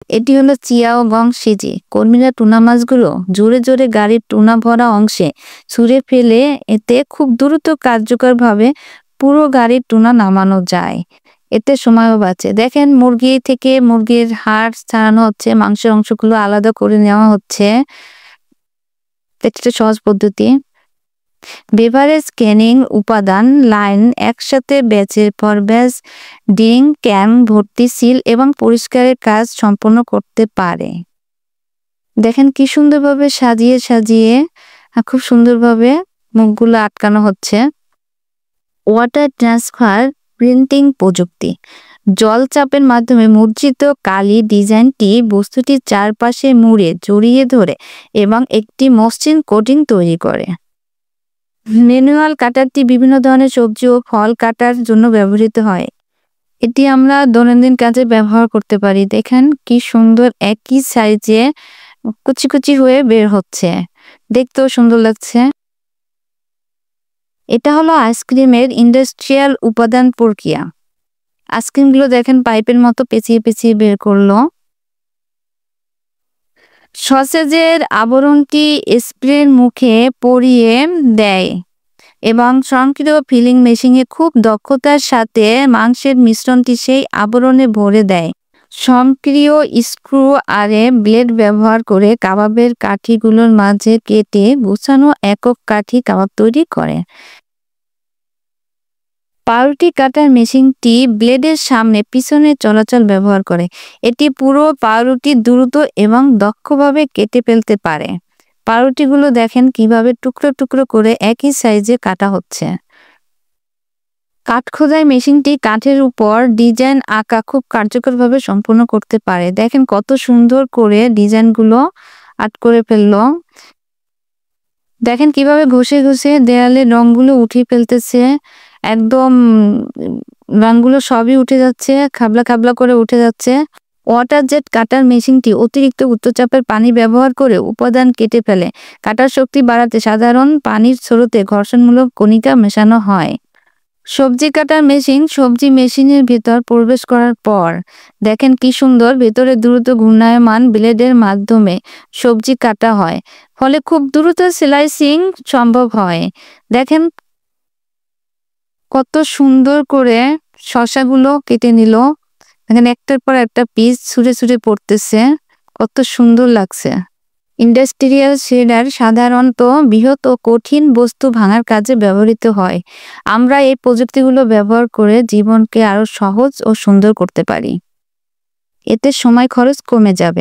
এটি হলো চিয়াওগং সিজি। কর্মীরা টুনা মাছগুলো জোরে জোরে গাড়ির টুনা ভরা অংশে ছুঁড়ে ফেলে এতে খুব দ্রুত কার্যকরভাবে পুরো গাড়ির টুনা নামানো যায়। এতে সময়ও বাঁচে। দেখেন মুরগি থেকে মুরগির হাড় ছাড়ানো হচ্ছে, মাংসের অংশগুলো আলাদা করে নেওয়া হচ্ছে। একটা সহজ পদ্ধতি। বেভারেজ ক্যানিং উপাদান লাইন একসাথে ব্যাচের পর ব্যাচ ডিং ক্যান ভর্তি সিল এবং পরিষ্কারের কাজ সম্পন্ন করতে পারে। দেখেন কি সুন্দরভাবে সাজিয়ে সাজিয়ে খুব সুন্দরভাবে মুখগুলো আটকানো হচ্ছে। ওয়াটার ট্রান্সফার প্রিন্টিং প্রযুক্তি। জল চাপের মাধ্যমে মুদ্রিত কালি ডিজাইনটি বস্তুটির চারপাশে মুড়ে জড়িয়ে ধরে এবং একটি মসৃণ কোটিং তৈরি করে। ম্যানুয়াল কাটারটি বিভিন্ন ধরনের সবজি ও ফল কাটার জন্য ব্যবহৃত হয়। এটি আমরা দৈনন্দিন কাজে ব্যবহার করতে পারি। দেখেন কি সুন্দর একই সাইজে কুচি কুচি হয়ে বের হচ্ছে, দেখতেও সুন্দর লাগছে। এটা হলো আইসক্রিমের ইন্ডাস্ট্রিয়াল উপাদান প্রক্রিয়া। আইসক্রিমগুলো দেখেন পাইপের মতো পেঁচিয়ে পেঁচিয়ে বের করলো। সসেজের আবরণটি স্প্রের মুখে পরিয়ে দেয় এবং স্বয়ংক্রিয় ফিলিং মেশিনে খুব দক্ষতার সাথে মাংসের মিশ্রণটি সেই আবরণে ভরে দেয়। স্বয়ংক্রিয় স্ক্রু আরে ব্লেড ব্যবহার করে কাবাবের কাঠিগুলোর মাঝে কেটে গুছানো একক কাঠি কাবাব তৈরি করে। পাউরুটি কাটার মেশিনটি ব্লেডের সামনে পিছনে চলাচল ব্যবহার করে। এটি পুরো পাউরুটি দ্রুত এবং দক্ষভাবে কেটে ফেলতে পারে। পাউরুটিগুলো দেখেন কিভাবে টুকরো টুকরো করে একই সাইজে কাটা হচ্ছে। কাঠ খোদাই মেশিনটি কাঠের উপর ডিজাইন আঁকা খুব কার্যকরভাবে সম্পূর্ণ করতে পারে। দেখেন কত সুন্দর করে ডিজাইনগুলো আর্ট করে ফেললো। দেখেন কিভাবে ঘষে ঘষে দেয়ালে রংগুলো উঠিয়ে ফেলতেছে। একদম রংগুলো সবই উঠে যাচ্ছে, খাবলা খাবলা করে উঠে যাচ্ছে। ওয়াটার জেট কাটার মেশিনটি অতিরিক্ত উচ্চচাপের পানি ব্যবহার করে উপাদান কেটে ফেলে। কাটার শক্তি বাড়াতে সাধারণ পানির স্রোতে ঘর্ষণমূলক কণিকা মেশানো হয়। সবজি কাটার মেশিন সবজি মেশিনের ভেতর প্রবেশ করার পর দেখেন কি সুন্দর ভেতরে দ্রুত ঘূর্ণায়মান ব্লেডের মাধ্যমে সবজি কাটা হয়, ফলে খুব দ্রুত স্লাইসিং সম্ভব হয়। দেখেন কত সুন্দর করে শসাগুলো কেটে নিল। দেখেন একটার পর একটা পিস ছুঁড়ে ছুঁড়ে পড়তেছে, কত সুন্দর লাগছে। ইন্ডাস্ট্রিয়াল শেডার সাধারণত বৃহৎ ও কঠিন বস্তু ভাঙার কাজে ব্যবহৃত হয়। আমরা এই প্রযুক্তিগুলো ব্যবহার করে জীবনকে আরো সহজ ও সুন্দর করতে পারি। এতে সময় খরচ কমে যাবে।